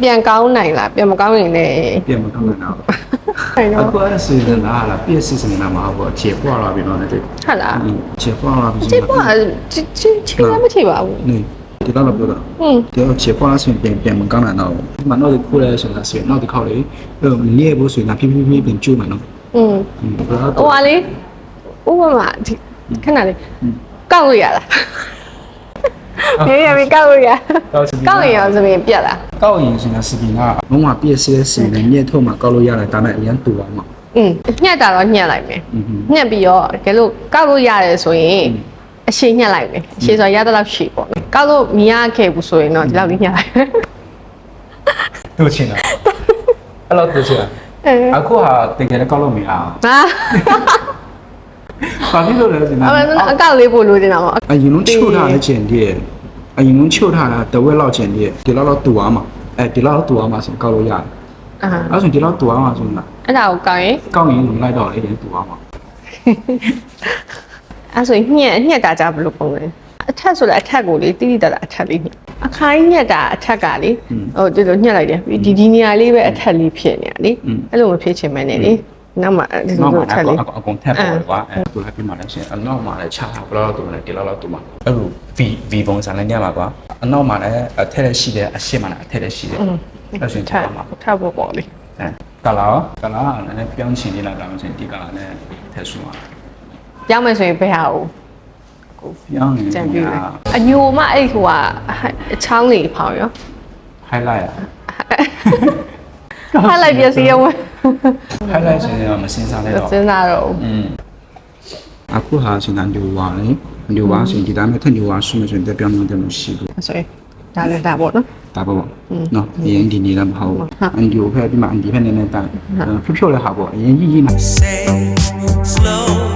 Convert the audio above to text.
ပြန်ကောင်းနိုင်လားပြန်မကောင်းရင်လည်း ပြန်မကောင်းနိုင်တော့ ဟဲ့ အ နော် ကူအဲ့စီစဉ်လာလားပြည့်စစ်စင်လာမှာပေါ့ခြေပွားလာပြီတော့တဲ့ ဟုတ်လား ခြေပွားလာပြီ ချစ်ပွားချစ်လည်းမချစ်ပါဘူး နေဒီတော့ပြောတာ ဒီခြေပွားဆိုရင်ပြန်မကောင်းနိုင်တော့ဒီမှာတော့ခိုးလဲဆိုတာဆိုရင်နောက်တစ်ခေါက်လေမြည့်ဖို့ဆိုရင်ဖြည်းဖြည်းပြန်ကျိုးမယ်နော် ဟိုဟာလေဥပမာဒီခဏလေးကောက်လို့ရလားမြေရပြီကောက်လို့ရကောက်ရင်ရောဆိုရင်ပြက်လား ကောက်ရင်ဆိုရင်စပင်ကလုံးဝပြည့်စဲစင်နဲ့မြည့်ထုတ်မှကောက်လို့ရတယ်ဒါနဲ့အရင်တူအောင်မှာ ညှက်တာတော့ညှက်လိုက်မယ်ညှက်ပြီးတော့တကယ်လို့ကောက်လို့ရတယ်ဆိုရင်အရှိညှက်လိုက်မယ်အရှိဆိုရတဲ့လောက်ရှိပေါ့ကောက်လို့မရခဲ့ဘူးဆိုရင်တော့ဒီလောက်ကြီးညှက်လိုက် တို့ချင်းလားအဲ့လိုတို့ချင်းအခုဟာတကယ်ကောက်လို့မရအောင် ဟာ ဘာဖြစ်လို့လဲဒီမှာ အကောက်လေးပို့လို့တင်တာပေါ့ အရင်လုံးချုပ်ထားတဲ့ကျင်တည်းအရင်လုံးချုပ်ထားတာတဝက်လောက်ကျင်တည်းဒီလောက်တူအောင်မှာဒီလောက်တူအောင်မှာဆိုကောက်လို့ရတယ်အဲ့ဆိုဒီလောက်တူအောင်မှာဆိုရင် အဲ့ဒါကိုကောက်ရင် ကောက်ရင်လိုက်တော့လေတူအောင်မှာ အဲ့ဆိုညှက်တာကြဘယ်လိုပုံလဲအထက်ဆိုလည်းအထက်ကိုလေတိတိတတ်တာအထက်လေးအခိုင်းညက်တာအထက်ကလေဟိုဒီလိုညှက်လိုက်တယ်ဒီနေရာလေးပဲအထက်လေးဖြစ်နေတာလေအဲ့လိုမဖြစ်ချင်မနဲ့လေနောက်မှဒီလိုထက်လေး အကုန်ထက်ပေါ်ကွာသူလည်းပြမှာလဲရှင်အနောက်မှာလည်းခြားဘယ်လောက်တူလဲဒီလောက်တူမှာအဲ့လို V ပုံစံလည်းညမှာကွာအနောက်မှာလည်းအထက်လည်းရှိတယ်အရှေ့မှာလည်းအထက်လည်းရှိတယ်အဲ့ဆိုရင်ထက်မှာ ထပ်ပေါ်ပေါ်လေး ကလာလည်းပြောင်းချင်နေလာတာဆိုရင်ဒီကလာလည်းထက်ဆူမှာ ပြောင်းမယ်ဆိုရင်ဘယ်ဟာကို ပြောင်းနေ ကြံပြလဲအညိုမအဲ့ဟိုကအချောင်းလေးဖောင်းရော highlight ဟာလိုက်ပြစီရော highlight ဆိုရင်မစင်စားလဲတော့ စဉ်းစားတော့ အခုဟာဆိုရင်ညိုဝါလေညိုဝါဆိုရင်ဒီတိုင်းမဲ့ထညိုဝါရှိမှဆိုရင်တက်ပြောင်းနေတယ်မရှိဘူး ဆိုရင်ဒါလည်းဒါပေါ့နော် ဒါပေါ့နော်အရင်ဒီနေလည်းမဟုတ်ဘူးအန်ဒီကိုဖဲပြီးမှအန်ဒီဖဲနေနေတာဖြုတ်ဖြုတ်လဲဟာပေါ့အရင်ကြီးကြီးမှာ Say slow